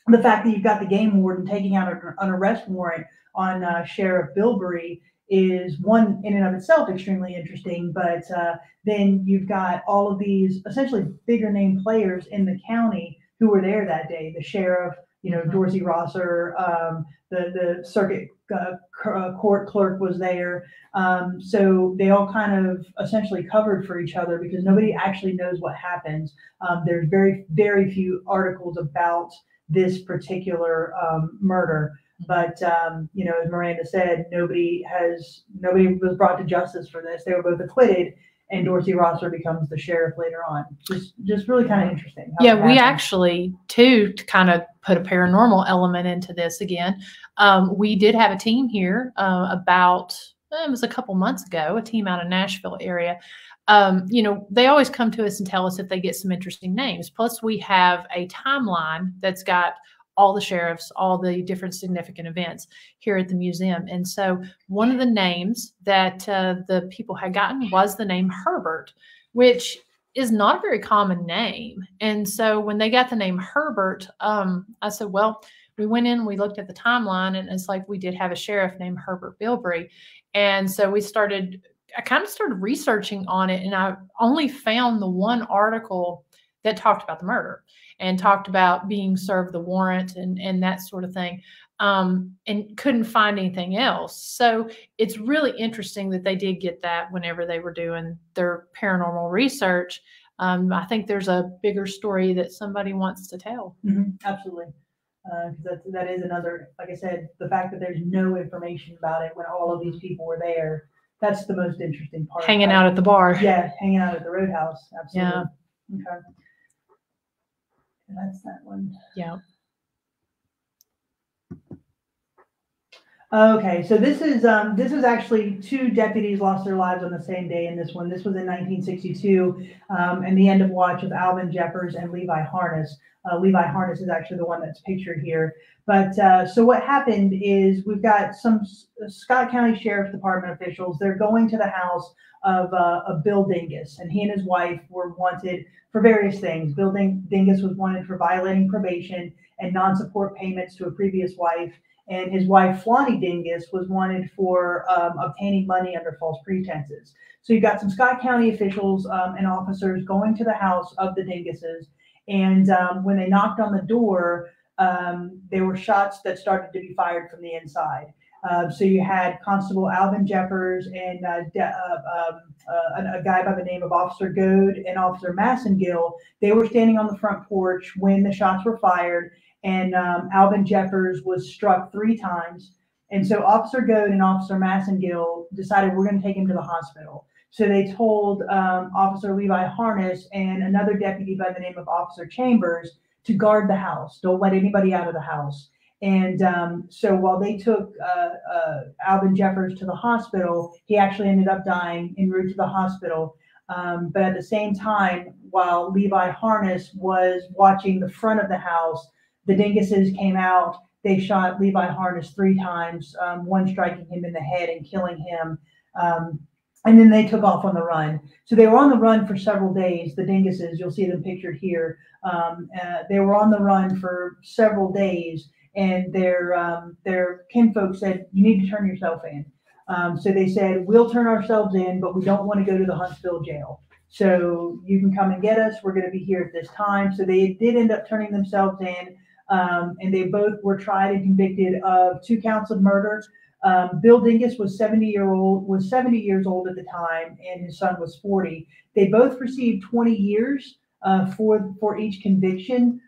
the fact that you've got the game warden taking out an arrest warrant on Sheriff Bilbrey is one in and of itself extremely interesting. But then you've got all of these essentially bigger name players in the county who were there that day. The sheriff, you know, Dorsey Rosser, the circuit court clerk was there. So they all kind of essentially covered for each other because nobody actually knows what happens. There's very, very few articles about this particular murder. But, you know, as Miranda said, nobody was brought to justice for this. They were both acquitted, and Dorsey Rosser becomes the sheriff later on. Just really kind of interesting. Yeah, we actually, too, to kind of put a paranormal element into this again, we did have a team here it was a couple months ago, a team out of Nashville area. You know, they always come to us and tell us if they get some interesting names. Plus, we have a timeline that's got all the sheriffs, all the different significant events here at the museum. And so one of the names that the people had gotten was the name Herbert, which is not a very common name. And so when they got the name Herbert, I said, well, we went in, we looked at the timeline, and it's like we did have a sheriff named Herbert Bilbrey. And so I kind of started researching on it, and I only found the one article that talked about the murder and talked about being served the warrant and that sort of thing, and couldn't find anything else. So it's really interesting that they did get that whenever they were doing their paranormal research. I think there's a bigger story that somebody wants to tell. Mm-hmm. Absolutely. That is another, like I said, the fact that there's no information about it when all of these people were there. That's the most interesting part. Hanging out at the bar. Yeah, hanging out at the Roadhouse. Absolutely. Yeah. Okay. And that's that one. Yeah. Okay, so this is actually two deputies lost their lives on the same day in this one. This was in 1962, and the end of watch of Alvin Jeffers and Levi Harness. Levi Harness is actually the one that's pictured here. But so what happened is we've got some Scott County Sheriff's Department officials. They're going to the house of Bill Dingus, and he and his wife were wanted for various things. Bill Dingus was wanted for violating probation and non-support payments to a previous wife. And his wife, Flonnie Dingus, was wanted for obtaining money under false pretenses. So you've got some Scott County officials and officers going to the house of the Dinguses. And when they knocked on the door, there were shots that started to be fired from the inside. So you had Constable Alvin Jeffers and a guy by the name of Officer Goad and Officer Massengill. They were standing on the front porch when the shots were fired. And Alvin Jeffers was struck 3 times. And so Officer Goad and Officer Massengill decided we're going to take him to the hospital. So they told Officer Levi Harness and another deputy by the name of Officer Chambers to guard the house. Don't let anybody out of the house. And so while they took Alvin Jeffers to the hospital, he actually ended up dying en route to the hospital. But at the same time, while Levi Harness was watching the front of the house, the Dinguses came out. They shot Levi Harness 3 times, one striking him in the head and killing him. And then they took off on the run. So they were on the run for several days. The Dinguses, you'll see them pictured here. They were on the run for several days, and their kinfolk said, "You need to turn yourself in." So they said, "We'll turn ourselves in, but we don't want to go to the Huntsville jail. So you can come and get us. We're going to be here at this time." So they did end up turning themselves in. And they both were tried and convicted of 2 counts of murder. Bill Dingus was 70 years old at the time, and his son was 40. They both received 20 years for each conviction.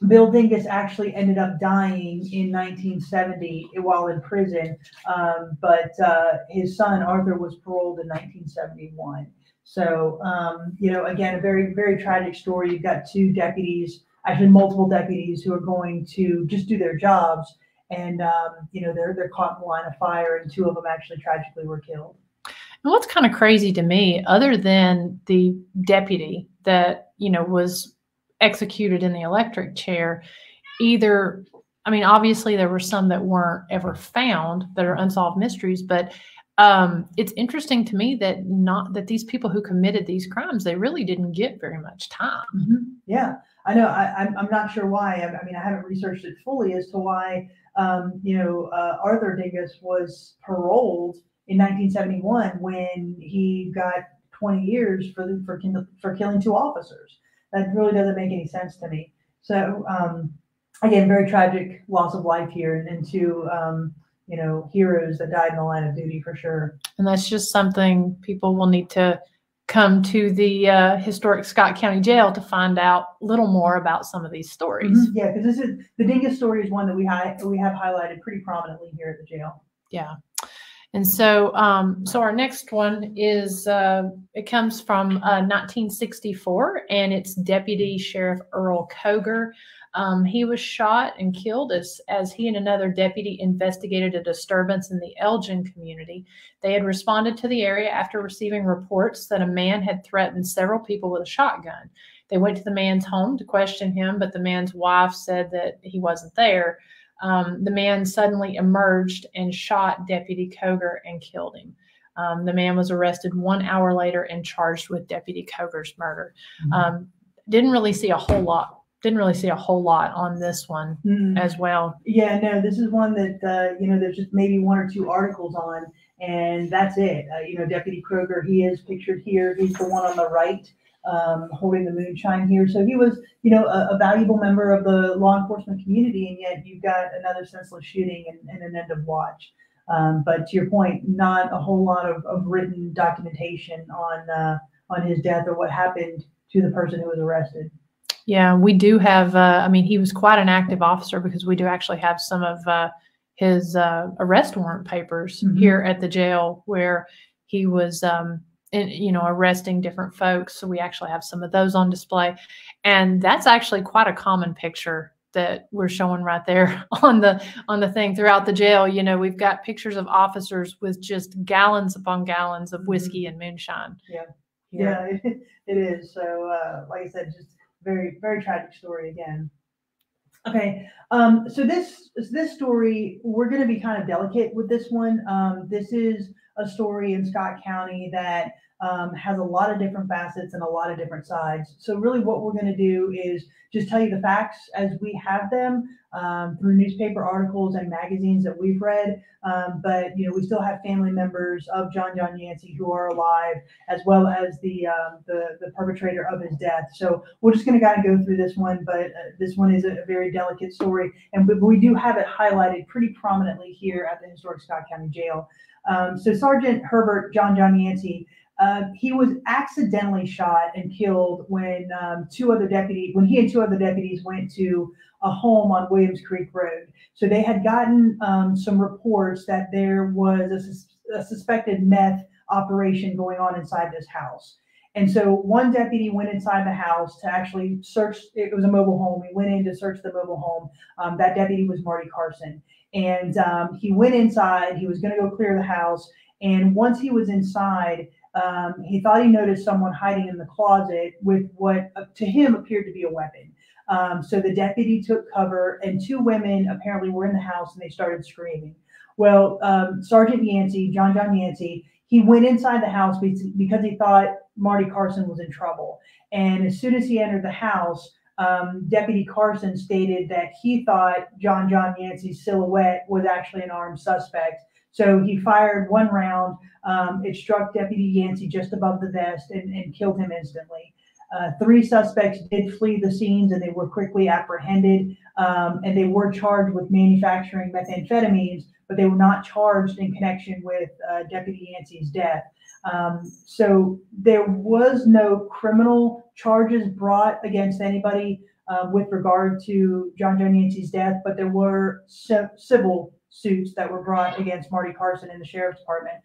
Bill Dingus actually ended up dying in 1970 while in prison, but his son Arthur was paroled in 1971. So again, a very, very tragic story. You've got 2 deputies. Actually, multiple deputies who are going to just do their jobs, and they're caught in the line of fire, and 2 of them actually tragically were killed. And what's kind of crazy to me, other than the deputy that was executed in the electric chair, obviously there were some that weren't ever found that are unsolved mysteries, but it's interesting to me that these people who committed these crimes, they really didn't get very much time. Mm-hmm. Yeah. I know. I'm not sure why. I haven't researched it fully as to why, Arthur Dingus was paroled in 1971 when he got 20 years for killing 2 officers. That really doesn't make any sense to me. So, again, very tragic loss of life here, and 2, heroes that died in the line of duty for sure. And that's just something people will need to come to the historic Scott County Jail to find out a little more about some of these stories. Mm-hmm. Yeah, because the Dingus story is one that we have highlighted pretty prominently here at the jail. Yeah. And so our next one is, it comes from 1964, and it's Deputy Sheriff Earl Cougar. He was shot and killed as he and another deputy investigated a disturbance in the Elgin community. They had responded to the area after receiving reports that a man had threatened several people with a shotgun. They went to the man's home to question him, but the man's wife said that he wasn't there. The man suddenly emerged and shot Deputy Cougar and killed him. The man was arrested 1 hour later and charged with Deputy Cougar's murder. Didn't really see a whole lot on this one as well. Yeah, no, this is one that, there's just maybe 1 or 2 articles on, and that's it. Deputy Cougar, he is pictured here. He's the one on the right, holding the moonshine here. So he was, a valuable member of the law enforcement community, and yet you've got another senseless shooting and an end of watch. But to your point, not a whole lot of written documentation on his death or what happened to the person who was arrested. Yeah, we do have, he was quite an active officer, because we do actually have some of his arrest warrant papers here at the jail where he was, arresting different folks. So we actually have some of those on display. And that's actually quite a common picture that we're showing right there on the thing throughout the jail. We've got pictures of officers with just gallons upon gallons of whiskey and moonshine. Yeah, it is. So, like I said, just very, very tragic story again. Okay, so this story, we're going to be kind of delicate with this one. This is a story in Scott County that has a lot of different facets and a lot of different sides. So really what we're going to do is just tell you the facts as we have them through newspaper articles and magazines that we've read. But, we still have family members of John Yancy who are alive, as well as the perpetrator of his death. So we're just going to kind of go through this one, but this one is a very delicate story. But we do have it highlighted pretty prominently here at the historic Scott County Jail. So Sergeant Herbert John Yancy, he was accidentally shot and killed when he and 2 other deputies went to a home on Williams Creek Road. So they had gotten some reports that there was a suspected meth operation going on inside this house. And so one deputy went inside the house to actually search. It was a mobile home. He went in to search the mobile home. That deputy was Marty Carson. And he went inside. He was going to go clear the house. And once he was inside, he thought he noticed someone hiding in the closet with what to him appeared to be a weapon. So the deputy took cover, and 2 women apparently were in the house, and they started screaming. Well, Sergeant Yancy, John Yancy, he went inside the house because he thought Marty Carson was in trouble. And as soon as he entered the house, Deputy Carson stated that he thought John Yancy's silhouette was actually an armed suspect. So he fired 1 round. It struck Deputy Yancy just above the vest and killed him instantly. 3 suspects did flee the scenes, and they were quickly apprehended, and they were charged with manufacturing methamphetamines, but they were not charged in connection with Deputy Yancy's death. So there was no criminal charges brought against anybody with regard to John Yancy's death, but there were civil suits that were brought against Marty Carson in the sheriff's department.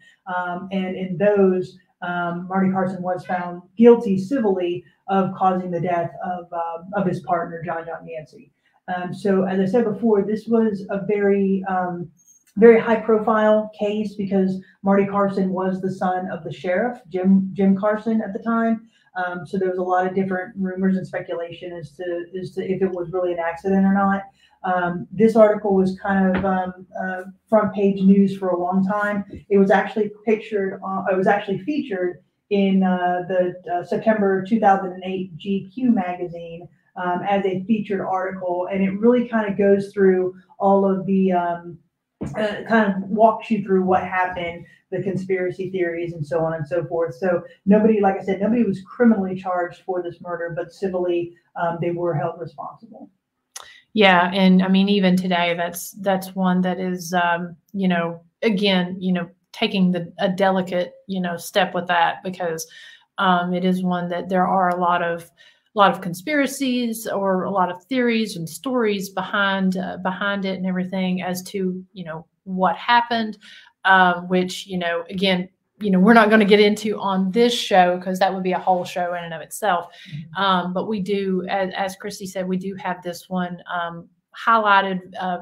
And in those, Marty Carson was found guilty civilly of causing the death of his partner, John Yancy. So as I said before, this was a very, very high profile case because Marty Carson was the son of the sheriff, Jim Carson at the time. So there was a lot of different rumors and speculation as to if it was really an accident or not. This article was kind of front page news for a long time. It was actually featured in the September 2008 GQ magazine as a featured article, and it really kind of goes through all of the kind of walks you through what happened, the conspiracy theories, and so on and so forth. So nobody, like I said, nobody was criminally charged for this murder, but civilly they were held responsible. Yeah, and I mean, even today, that's one that is, again, taking a delicate, step with that, because it is one that there are a lot of conspiracies or a lot of theories and stories behind it and everything as to what happened, which again, we're not going to get into on this show because that would be a whole show in and of itself. But we do, as Christy said, we do have this one highlighted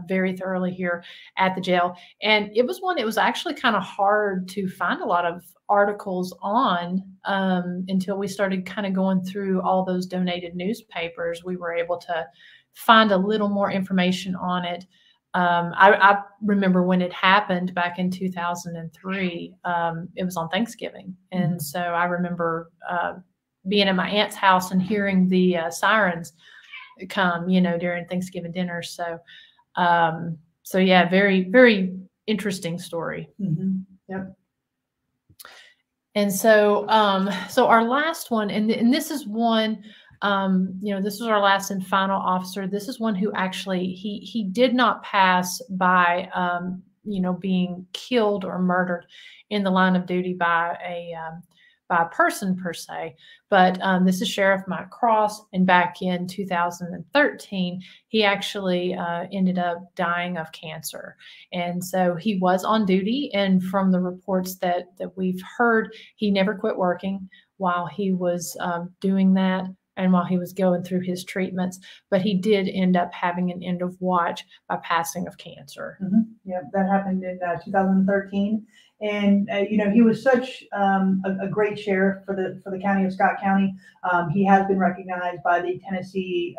very thoroughly here at the jail. And it was one, it was actually kind of hard to find a lot of articles on until we started kind of going through all those donated newspapers. We were able to find a little more information on it. I remember when it happened back in 2003, it was on Thanksgiving. And so I remember being at my aunt's house and hearing the sirens come, during Thanksgiving dinner. So, yeah, very, very interesting story. Yep. And so, our last one, and this is one, this was our last and final officer. This is one who actually, he did not pass by, being killed or murdered in the line of duty by a person per se, but this is Sheriff Mike Cross, and back in 2013, he actually ended up dying of cancer. And so he was on duty, and from the reports that we've heard, he never quit working while he was doing that and while he was going through his treatments, but he did end up having an end of watch by passing of cancer. Yeah, that happened in 2013. And, he was such a great sheriff for the county of Scott County. He has been recognized by the Tennessee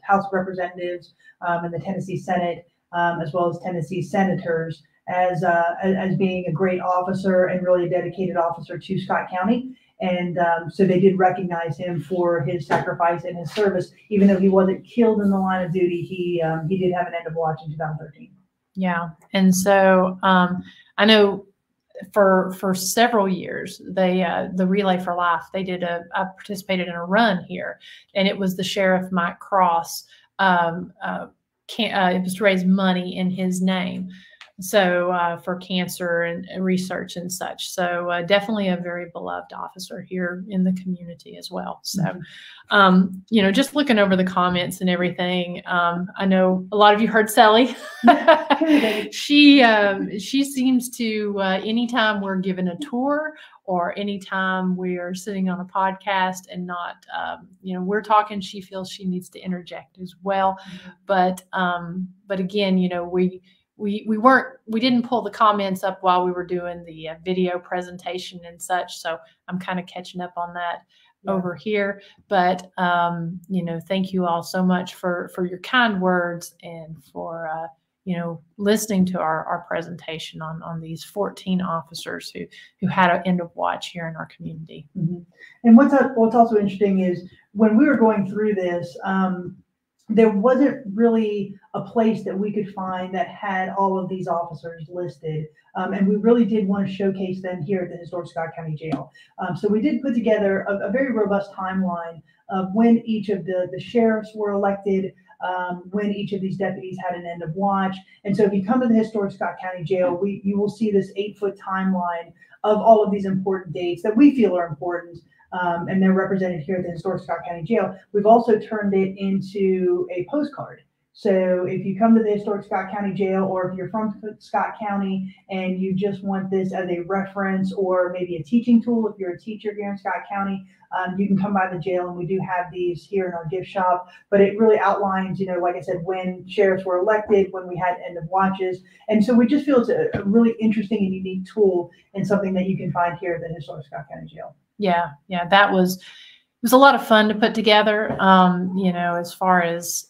House of Representatives and the Tennessee Senate, as well as Tennessee senators, as being a great officer and really a dedicated officer to Scott County. And so they did recognize him for his sacrifice and his service. Even though he wasn't killed in the line of duty, he did have an end of watch in 2013. Yeah. And so I know for several years, the Relay for Life, I participated in a run here, and it was the Sheriff Mike Cross. It was to raise money in his name. So for cancer and research and such. So definitely a very beloved officer here in the community as well. So, just looking over the comments and everything, I know a lot of you heard Sally. She seems to, anytime we're given a tour or anytime we are sitting on a podcast and not, we're talking, she feels she needs to interject as well. But again, we didn't pull the comments up while we were doing the video presentation and such. So I'm kind of catching up on that over here. But, thank you all so much for your kind words and for, listening to our presentation on these 14 officers who had an end of watch here in our community. And what's also interesting is when we were going through this, there wasn't really a place that we could find that had all of these officers listed. And we really did want to showcase them here at the Historic Scott County Jail. So we did put together a very robust timeline of when each of the sheriffs were elected, when each of these deputies had an end of watch. And so if you come to the Historic Scott County Jail, you will see this 8-foot timeline of all of these important dates that we feel are important. And they're represented here at the Historic Scott County Jail. We've also turned it into a postcard. So if you come to the Historic Scott County Jail, or if you're from Scott County and you just want this as a reference or maybe a teaching tool, if you're a teacher here in Scott County, you can come by the jail, and we do have these here in our gift shop. But it really outlines, like I said, when sheriffs were elected, when we had end of watches. And so we just feel it's a really interesting and unique tool and something that you can find here at the Historic Scott County Jail. Yeah, it was a lot of fun to put together, as far as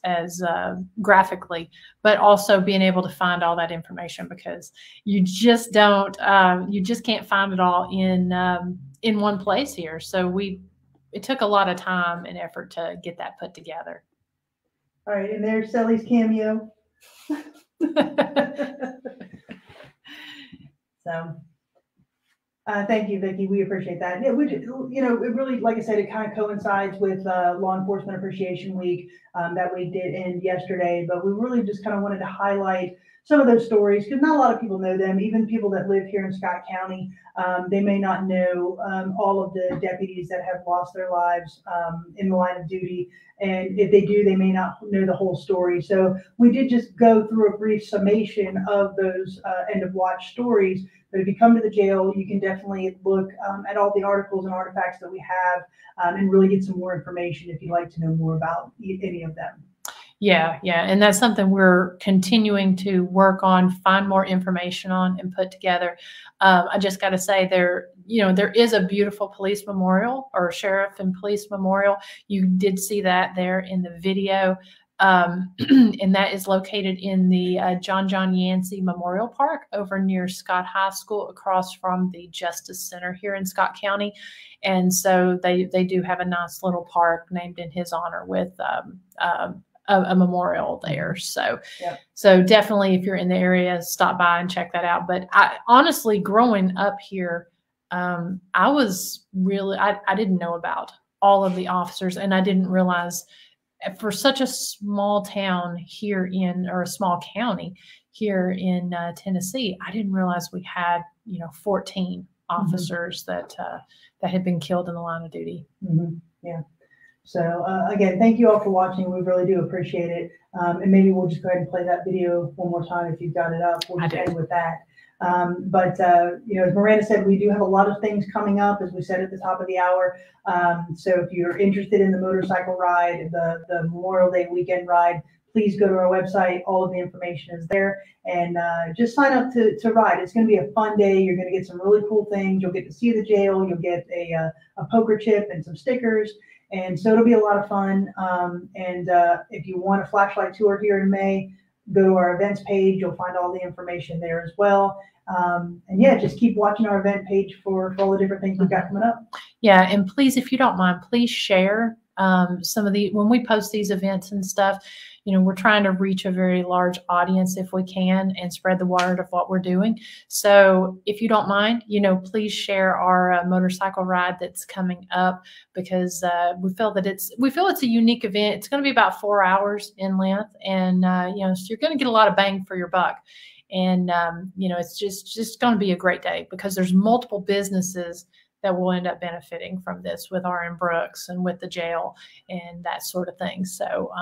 graphically, but also being able to find all that information, because you just can't find it all in one place here. So it took a lot of time and effort to get that put together. All right, and there's Sally's cameo. So. Thank you, Vicki. We appreciate that. Yeah, it really, like I said, it kind of coincides with Law Enforcement Appreciation Week. That week did end yesterday, but we really just kind of wanted to highlight some of those stories, because not a lot of people know them. Even people that live here in Scott County, they may not know all of the deputies that have lost their lives in the line of duty. And if they do, they may not know the whole story. So we did just go through a brief summation of those end of watch stories. But if you come to the jail, you can definitely look at all the articles and artifacts that we have and really get some more information if you'd like to know more about any of them. Yeah, and that's something we're continuing to work on, find more information on, and put together. I just got to say, there is a beautiful police memorial, or sheriff and police memorial. You did see that there in the video, and that is located in the John Yancy Memorial Park over near Scott High School, across from the Justice Center here in Scott County. And so they do have a nice little park named in his honor with a memorial there. So, So definitely, if you're in the area, stop by and check that out. But honestly, growing up here, I was really, I didn't know about all of the officers, and I didn't realize for such a small town here or a small county here in Tennessee, I didn't realize we had, 14 officers that had been killed in the line of duty. Yeah. So again, thank you all for watching. We really do appreciate it. And maybe we'll just go ahead and play that video one more time if you've got it up. We'll just end with that. But as Miranda said, we do have a lot of things coming up, as we said at the top of the hour. So if you're interested in the motorcycle ride, the Memorial Day weekend ride, please go to our website. All of the information is there, and just sign up to ride. It's going to be a fun day. You're going to get some really cool things. You'll get to see the jail. You'll get a poker chip and some stickers. And so it'll be a lot of fun. And if you want a flashlight tour here in May, go to our events page. You'll find all the information there as well. And yeah, just keep watching our event page for all the different things we've got coming up. Yeah, and please, if you don't mind, please share some of when we post these events and stuff. We're trying to reach a very large audience if we can, and spread the word of what we're doing. So if you don't mind, please share our motorcycle ride that's coming up, because we feel it's a unique event. It's going to be about 4 hours in length, and so you're going to get a lot of bang for your buck. And it's just going to be a great day, because there's multiple businesses that will end up benefiting from this, with R.M. Brooks and with the jail and that sort of thing. So,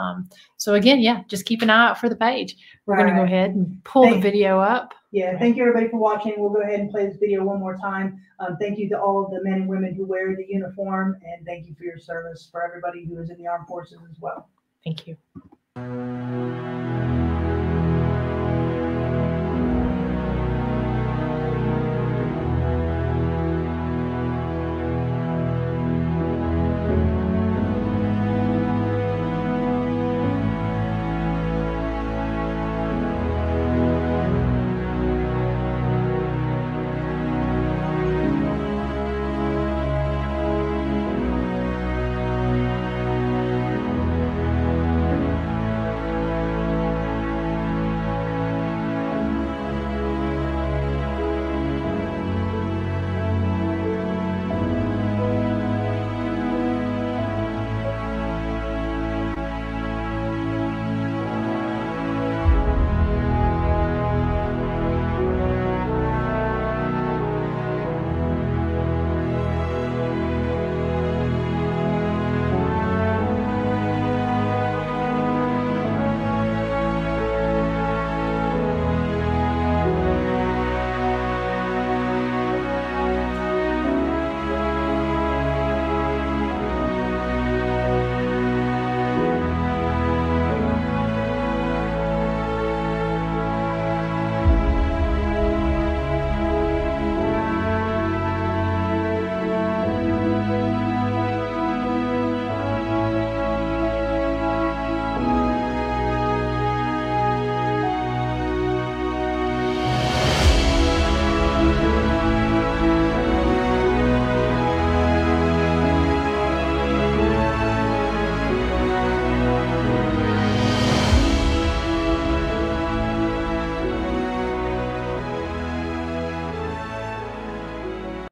again, just keep an eye out for the page. We're going to go ahead and pull the video up. Yeah, thank you everybody for watching. We'll go ahead and play this video one more time. Thank you to all of the men and women who wear the uniform, and thank you for your service, for everybody who is in the armed forces as well. Thank you.